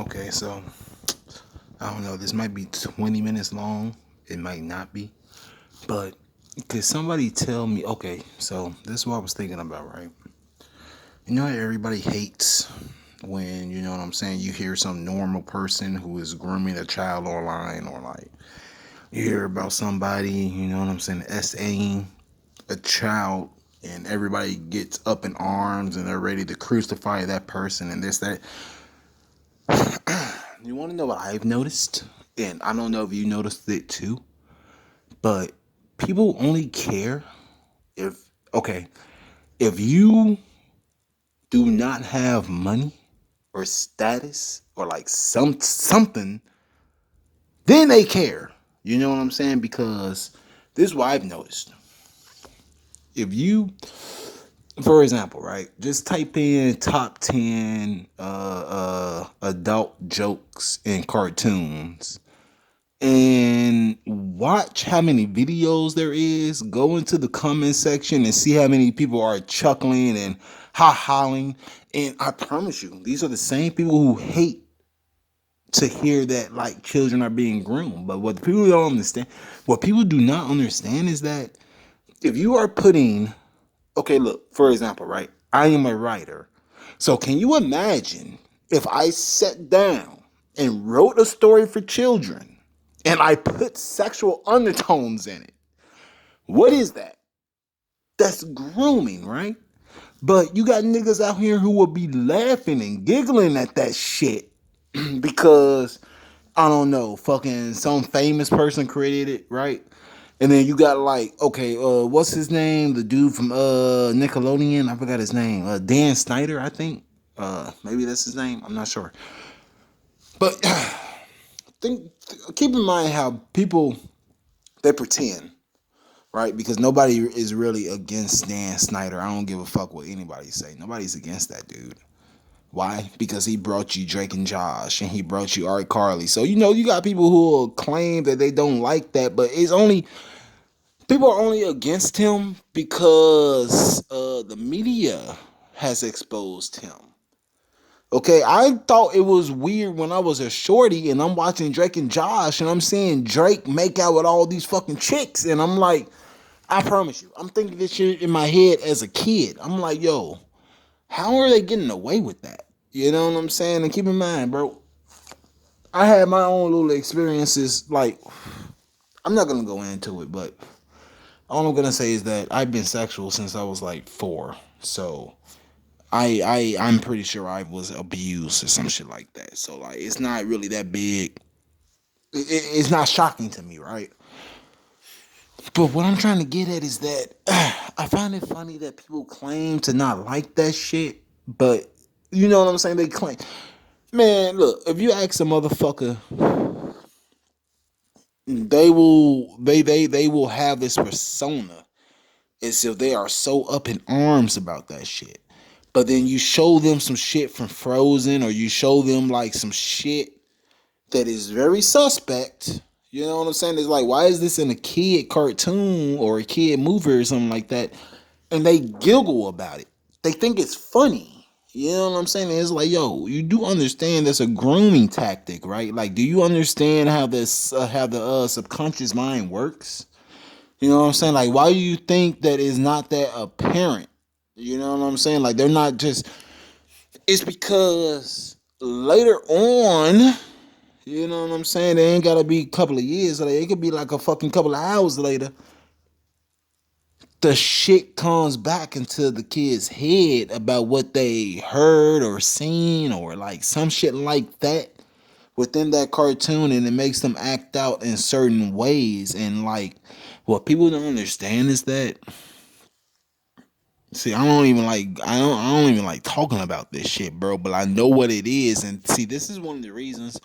Okay, so I don't know. This might be 20 minutes long. It might not be. But could somebody tell me? Okay, so this is what I was thinking about, right? You know how everybody hates when, you know what I'm saying, you hear some normal person who is grooming a child online, or like you hear about somebody, you know what I'm saying, SAing a child, and everybody gets up in arms and they're ready to crucify that person and this, that. You want to know what I've noticed? And I don't know if you noticed it too, but people only care if, okay, if you do not have money or status or like something, then they care. You know what I'm saying? Because this is what I've noticed. If you, for example, right, just type in top 10 adult jokes and cartoons and watch how many videos there is. Go into the comment section and see how many people are chuckling and ha-hollering. And I promise you, these are the same people who hate to hear that like children are being groomed. But what people don't understand, what people do not understand is that if you are putting, okay, look, for example, right? I am a writer. So can you imagine if I sat down and wrote a story for children and I put sexual undertones in it? What is that? That's grooming, right? But you got niggas out here who will be laughing and giggling at that shit because I don't know, fucking some famous person created it, right? And then you got like, okay, what's his name? The dude from Nickelodeon, I forgot his name. Dan Snyder, I think. Maybe that's his name. I'm not sure. But think keep in mind how people they pretend, right? Because nobody is really against Dan Snyder. I don't give a fuck what anybody say. Nobody's against that dude. Why? Because he brought you Drake and Josh, and he brought you Art Carly. So you know you got people who will claim that they don't like that, but it's only people are only against him because the media has exposed him. Okay, I thought it was weird when I was a shorty and I'm watching Drake and Josh and I'm seeing Drake make out with all these fucking chicks, and I'm like, I promise you, I'm thinking this shit in my head as a kid. I'm like, yo, how are they getting away with that? You know what I'm saying? And keep in mind, bro, I had my own little experiences. Like, I'm not gonna go into it, but all I'm gonna say is that I've been sexual since I was like 4. So I'm pretty sure I was abused or some shit like that. So like, it's not really that big. It's not shocking to me, right? But what I'm trying to get at is that I find it funny that people claim to not like that shit, but you know what I'm saying? They claim, man, look, if you ask a motherfucker, they will have this persona as if they are so up in arms about that shit. But then you show them some shit from Frozen, or you show them like some shit that is very suspect. You know what I'm saying? It's like, why is this in a kid cartoon or a kid movie or something like that? And they giggle about it. They think it's funny. You know what I'm saying? It's like, yo, you do understand that's a grooming tactic, right? Like, do you understand how the subconscious mind works? You know what I'm saying? Like, why do you think that is not that apparent? You know what I'm saying? Like, they're not just. It's because later on, you know what I'm saying? They ain't gotta be a couple of years. Like, it could be like a fucking couple of hours later. The shit comes back into the kid's head about what they heard or seen or like some shit like that within that cartoon, and it makes them act out in certain ways. And like, what people don't understand is that, see, I don't even like talking about this shit, bro, but I know what it is. And see, this is one of the reasons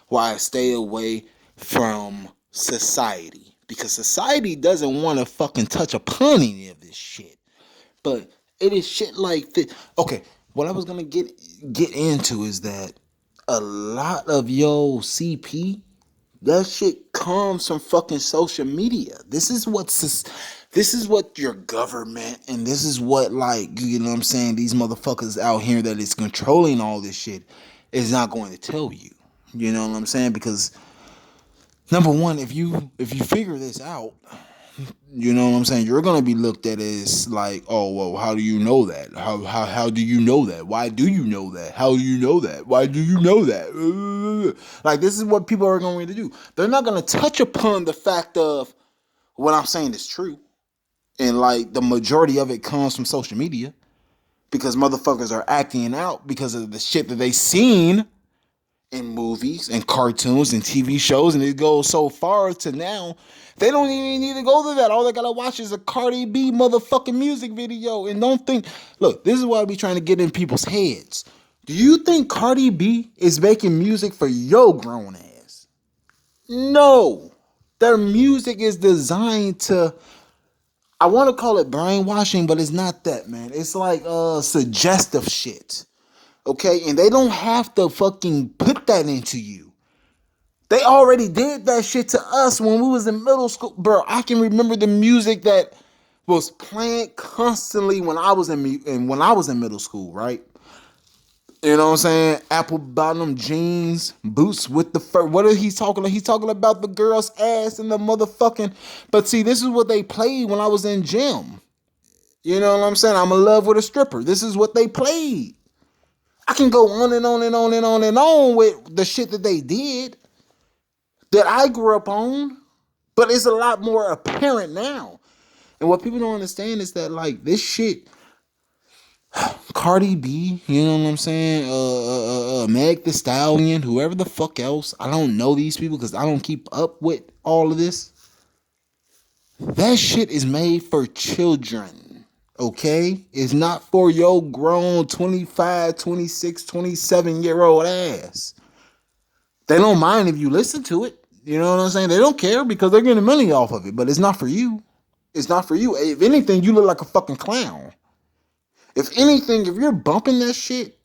why I stay away from society, because society doesn't want to fucking touch upon any of this shit. But it is shit like this. Okay, what I was gonna get into is that a lot of yo CP, that shit comes from fucking social media. This is what your government, and this is what, like, you know what I'm saying, these motherfuckers out here that is controlling all this shit. is not going to tell you. You know what I'm saying? Because number one, if you figure this out, you know what I'm saying, you're gonna be looked at as like, oh well, how do you know that? How do you know that? Why do you know that? How do you know that? Why do you know that? Like this is what people are going to do. They're not gonna touch upon the fact of what I'm saying is true. And like the majority of it comes from social media because motherfuckers are acting out because of the shit that they seen in movies and cartoons and TV shows, and it goes so far to now they don't even need to go to that. All they gotta watch is a Cardi B motherfucking music video, and don't think. Look, this is why I be trying to get in people's heads. Do you think Cardi B is making music for your grown ass? No, their music is designed to. I want to call it brainwashing, but it's not that, man. It's like suggestive shit. Okay, and they don't have to fucking put that into you. They already did that shit to us when we was in middle school, bro. I can remember the music that was playing constantly when I was in middle school, right? You know what I'm saying? Apple bottom jeans, boots with the fur. What is he talking about? He's talking about the girl's ass and the motherfucking. But see, this is what they played when I was in gym. You know what I'm saying? I'm in love with a stripper. This is what they played. I can go on and on and on and on and on with the shit that they did that I grew up on, but it's a lot more apparent now. And what people don't understand is that like this shit, Cardi B, you know what I'm saying? Meg the Stallion, whoever the fuck else. I don't know these people because I don't keep up with all of this. That shit is made for children. Okay? It's not for your grown 25, 26, 27-year-old ass. They don't mind if you listen to it. You know what I'm saying? They don't care because they're getting money off of it, but it's not for you. It's not for you. If anything, you look like a fucking clown. If anything, if you're bumping that shit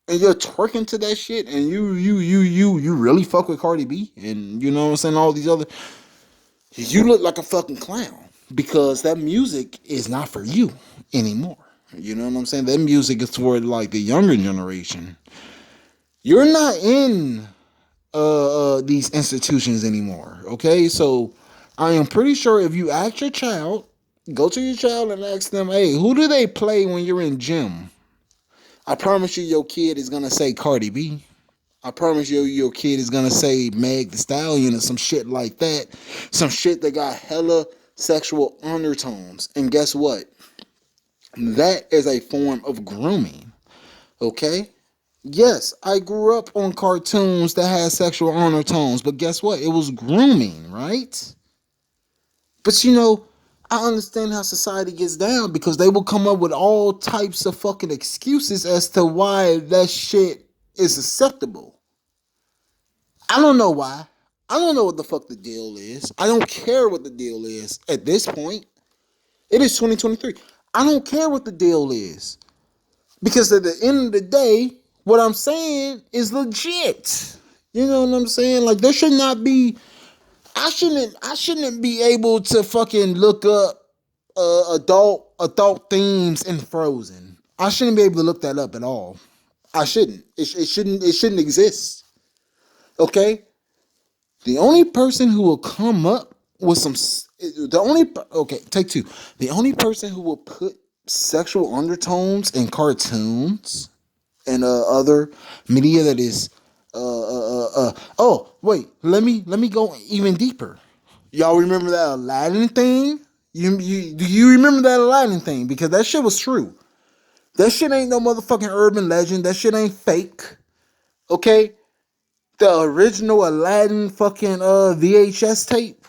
and you're twerking to that shit and you really fuck with Cardi B and you know what I'm saying, all these other, you look like a fucking clown because that music is not for you anymore. You know what I'm saying? That music is for like the younger generation. You're not in these institutions anymore. Okay, so I am pretty sure if you ask your child, go to your child and ask them, hey, who do they play when you're in gym? I promise you, your kid is gonna say Cardi B. I promise you, your kid is gonna say Meg the Stallion or some shit like that. Some shit that got hella sexual undertones. And guess what? That is a form of grooming. Okay? Yes, I grew up on cartoons that had sexual undertones, but guess what? It was grooming, right? But you know, I understand how society gets down because they will come up with all types of fucking excuses as to why that shit is acceptable. I don't know why. I don't know what the fuck the deal is. I don't care what the deal is at this point. It is 2023. I don't care what the deal is. Because at the end of the day, what I'm saying is legit. You know what I'm saying? Like there should not be. I shouldn't be able to fucking look up adult themes in Frozen. I shouldn't be able to look that up at all. I shouldn't. It shouldn't exist. Okay. The only person who will come up with some. Okay, take two. The only person who will put sexual undertones in cartoons and other media that is oh wait, let me go even deeper. Y'all remember that Aladdin thing? Do you remember that Aladdin thing? Because that shit was true. That shit ain't no motherfucking urban legend. That shit ain't fake. Okay? The original Aladdin fucking VHS tape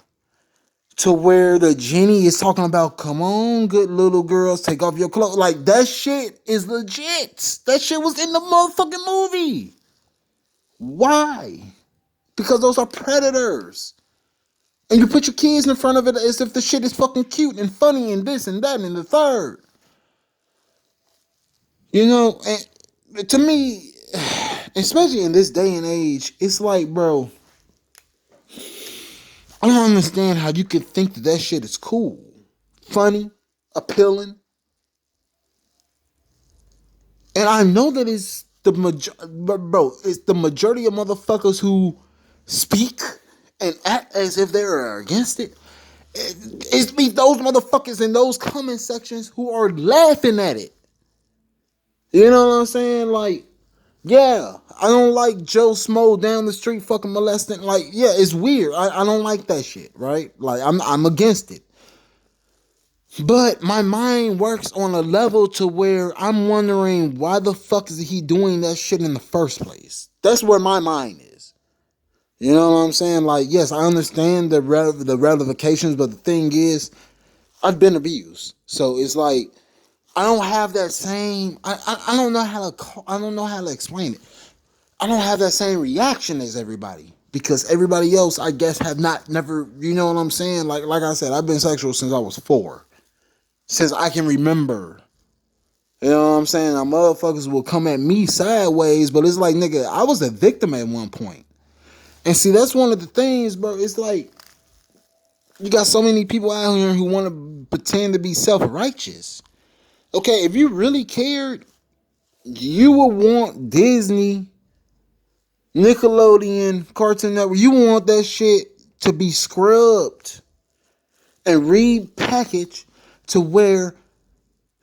to where the genie is talking about, come on, good little girls, take off your clothes. Like, that shit is legit. That shit was in the motherfucking movie. Why? Because those are predators. And you put your kids in front of it as if the shit is fucking cute and funny and this and that and the third. You know, and to me, especially in this day and age, it's like, bro, I don't understand how you could think that that shit is cool, funny, appealing. And I know that it's bro, it's the majority of motherfuckers who speak and act as if they're against it. It's me, those motherfuckers in those comment sections who are laughing at it. You know what I'm saying? Like, yeah, I don't like Joe Smo down the street fucking molesting. Like, yeah, it's weird. I don't like that shit, right? Like, I'm against it. But my mind works on a level to where I'm wondering why the fuck is he doing that shit in the first place? That's where my mind is. You know what I'm saying? Like, yes, I understand the ramifications, but the thing is, I've been abused, so it's like I don't have that same. I don't know how to I don't know how to explain it. I don't have that same reaction as everybody because everybody else, I guess, have never. You know what I'm saying? Like I said, I've been sexual since I was 4, since I can remember. You know what I'm saying? Now motherfuckers will come at me sideways, but it's like, nigga, I was a victim at one point. And see, that's one of the things, bro. It's like you got so many people out here who want to pretend to be self-righteous. Okay, if you really cared, you would want Disney, Nickelodeon, Cartoon Network. You want that shit to be scrubbed and repackaged to where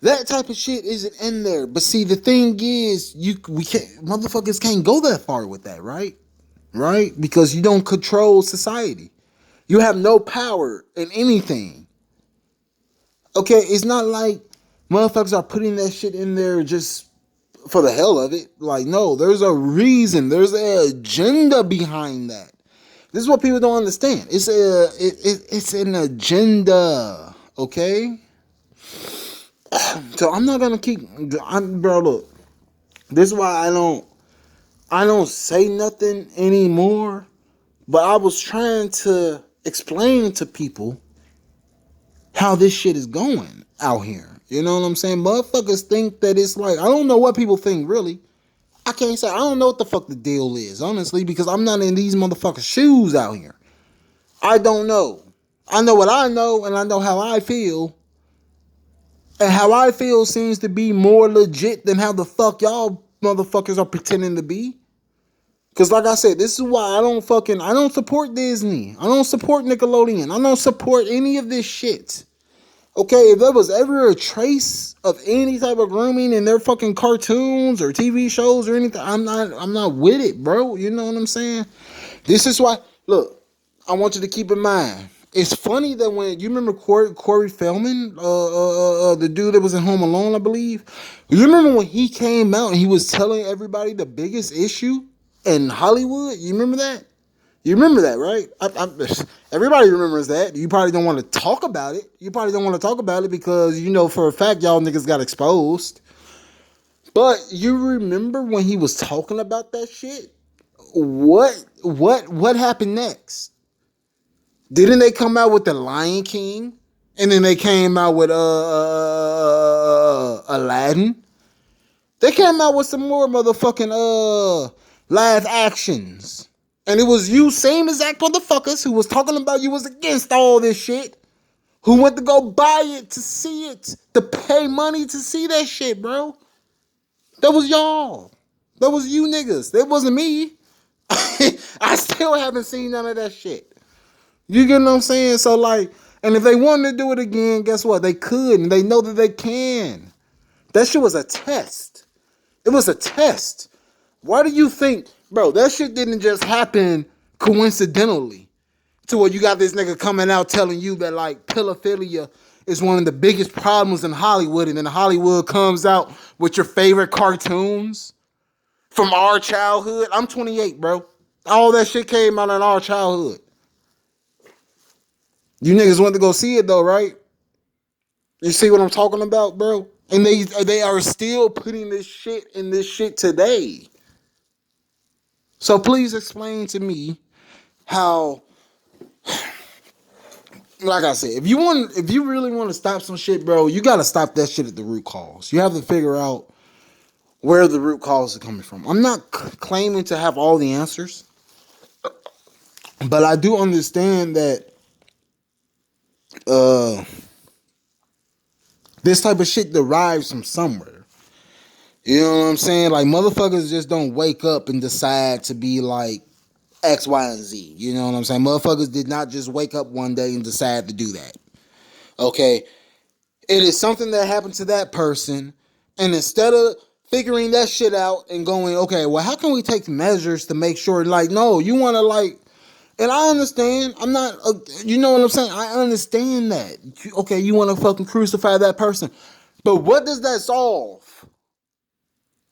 that type of shit isn't in there. But see, the thing is, we can't, motherfuckers can't go that far with that, right? Right? Because you don't control society. You have no power in anything. Okay, it's not like motherfuckers are putting that shit in there just for the hell of it. Like, no, there's a reason. There's an agenda behind that. This is what people don't understand. It's an agenda. Okay? So I'm not gonna bro, look. This is why I don't say nothing anymore. But I was trying to explain to people how this shit is going out here. You know what I'm saying? Motherfuckers think that it's like, I don't know what people think really. I can't say, I don't know what the fuck the deal is, honestly, because I'm not in these motherfuckers' shoes out here. I don't know. I know what I know, and I know how I feel. And how I feel seems to be more legit than how the fuck y'all motherfuckers are pretending to be. Because like I said, this is why I don't support Disney. I don't support Nickelodeon. I don't support any of this shit. Okay, if there was ever a trace of any type of grooming in their fucking cartoons or TV shows or anything, I'm not with it, bro. You know what I'm saying? This is why, look, I want you to keep in mind. It's funny that when you remember Corey Feldman, the dude that was in Home Alone, I believe. You remember when he came out and he was telling everybody the biggest issue in Hollywood? You remember that? You remember that, right? Everybody remembers that. You probably don't want to talk about it. You probably don't want to talk about it because you know for a fact y'all niggas got exposed. But you remember when he was talking about that shit? What happened next? Didn't they come out with the Lion King? And then they came out with Aladdin. They came out with some more motherfucking live actions. And it was you, same exact motherfuckers who was talking about you was against all this shit. Who went to go buy it to see it. To pay money to see that shit, bro. That was y'all. That was you niggas. That wasn't me. I still haven't seen none of that shit. You get what I'm saying? So like, and if they wanted to do it again, guess what? They could, and they know that they can. That shit was a test. It was a test. Why do you think, bro, that shit didn't just happen coincidentally to where you got this nigga coming out telling you that like pedophilia is one of the biggest problems in Hollywood, and then Hollywood comes out with your favorite cartoons from our childhood. I'm 28, bro. All that shit came out in our childhood. You niggas went to go see it though, right? You see what I'm talking about, bro? And they are still putting this shit in this shit today. So please explain to me how, like I said, if you really want to stop some shit, bro, you gotta stop that shit at the root cause. You have to figure out where the root cause is coming from. I'm not claiming to have all the answers, but I do understand that this type of shit derives from somewhere. You know what I'm saying? Like, motherfuckers just don't wake up and decide to be like X, Y, and Z. You know what I'm saying? Motherfuckers did not just wake up one day and decide to do that. Okay? It is something that happened to that person. And instead of figuring that shit out and going, okay, well, how can we take measures to make sure, like, no, you want to, like, and I understand. I'm not, you know what I'm saying? I understand that. Okay, you want to fucking crucify that person. But what does that solve?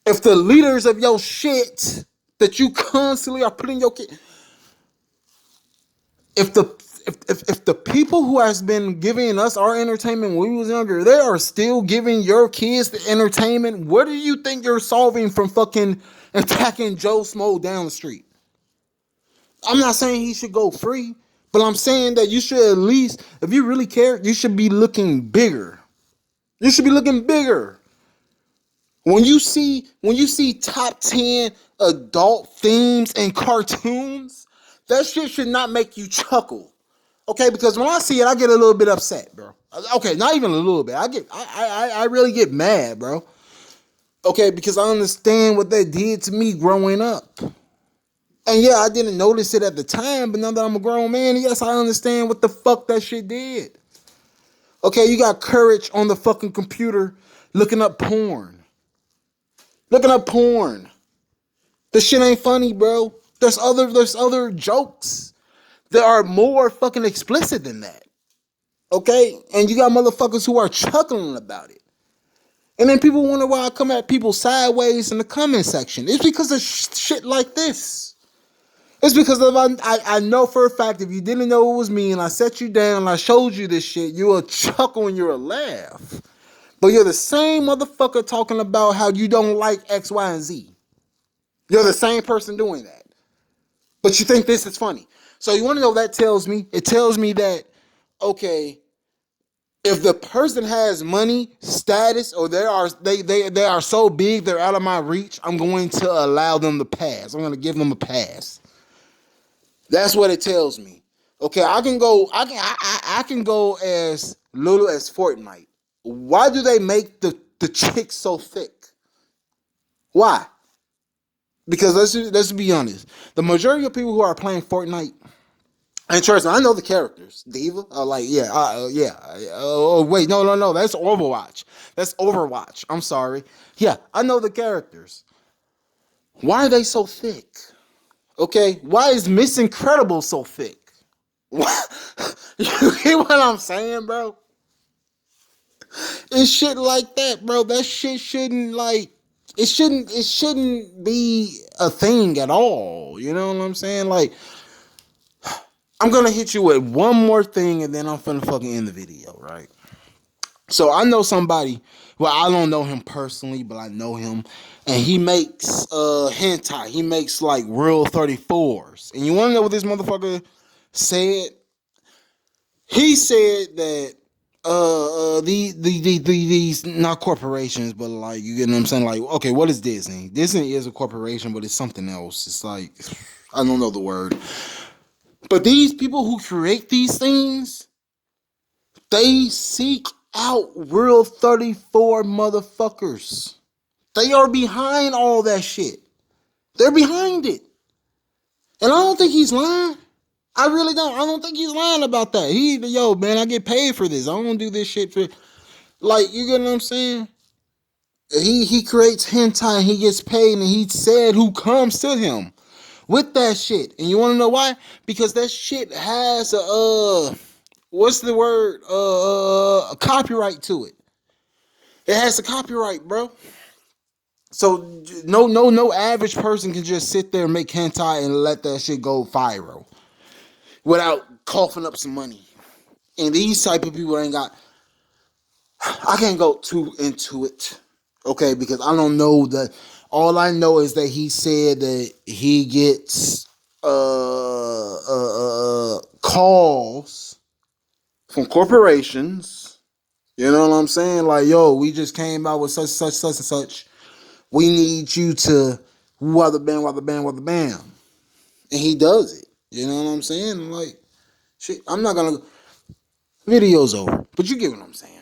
If the leaders of your shit that you constantly are putting your kid, if the if the people who has been giving us our entertainment when we was younger, they are still giving your kids the entertainment, what do you think you're solving from fucking attacking Joe Smo down the street? I'm not saying he should go free, but I'm saying that you should at least, if you really care, you should be looking bigger. You should be looking bigger. When you see top 10 adult themes and cartoons, that shit should not make you chuckle. Okay, because when I see it, I get a little bit upset, bro. Okay, not even a little bit. I really get mad, bro. Okay, because I understand what they did to me growing up. And yeah, I didn't notice it at the time, but now that I'm a grown man, yes, I understand what the fuck that shit did. Okay, you got Courage on the fucking computer looking up porn. Looking up porn. This shit ain't funny, bro. There's other jokes that are more fucking explicit than that. Okay? And you got motherfuckers who are chuckling about it. And then people wonder why I come at people sideways in the comment section. It's because of shit like this. It's because of I know for a fact if you didn't know it was me and I set you down and I showed you this shit, you will chuckle and you'll laugh. But you're the same motherfucker talking about how you don't like X, Y, and Z. You're the same person doing that. But you think this is funny. So you want to know what that tells me? It tells me that, okay, if the person has money, status, or they are so big they're out of my reach, I'm going to allow them to pass. I'm going to give them a pass. That's what it tells me. Okay, I can go as little as Fortnite. Why do they make the chicks so thick? Why? Because let's be honest. The majority of people who are playing Fortnite, and trust me, I know the characters. Diva, Oh, wait, no. That's Overwatch. That's Overwatch. I'm sorry. Yeah, I know the characters. Why are they so thick? Okay, why is Miss Incredible so thick? You get what I'm saying, bro? It's shit like that, bro. That shit shouldn't like. It shouldn't be a thing at all. You know what I'm saying? Like, I'm gonna hit you with one more thing and then I'm finna fucking end the video, right? So I know somebody, well, I don't know him personally, but I know him, and he makes hentai. He makes like real 34s. And you wanna know what this motherfucker said? He said that these not corporations, but like, you get what I'm saying? Like, okay, what is Disney? Disney is a corporation, but it's something else. It's like, I don't know the word. But these people who create these things, they seek out real 34 motherfuckers. They are behind all that shit. They're behind it. And I don't think he's lying. I really don't. I don't think he's lying about that. Yo, man, I get paid for this. I don't do this shit for, like, you get what I'm saying? He creates hentai and he gets paid, and he said who comes to him with that shit. And you want to know why? Because that shit has what's the word? A copyright to it. It has a copyright, bro. So no average person can just sit there and make hentai and let that shit go viral without coughing up some money. And these type of people ain't got. I can't go too into it, okay? Because I don't know that. All I know is that he said that he gets calls from corporations. You know what I'm saying? Like, yo, we just came out with such and such. We need you to wada bam, wada bam, wada bam. And he does it. You know what I'm saying? Like, shit, I'm not gonna. Video's over. But you get what I'm saying.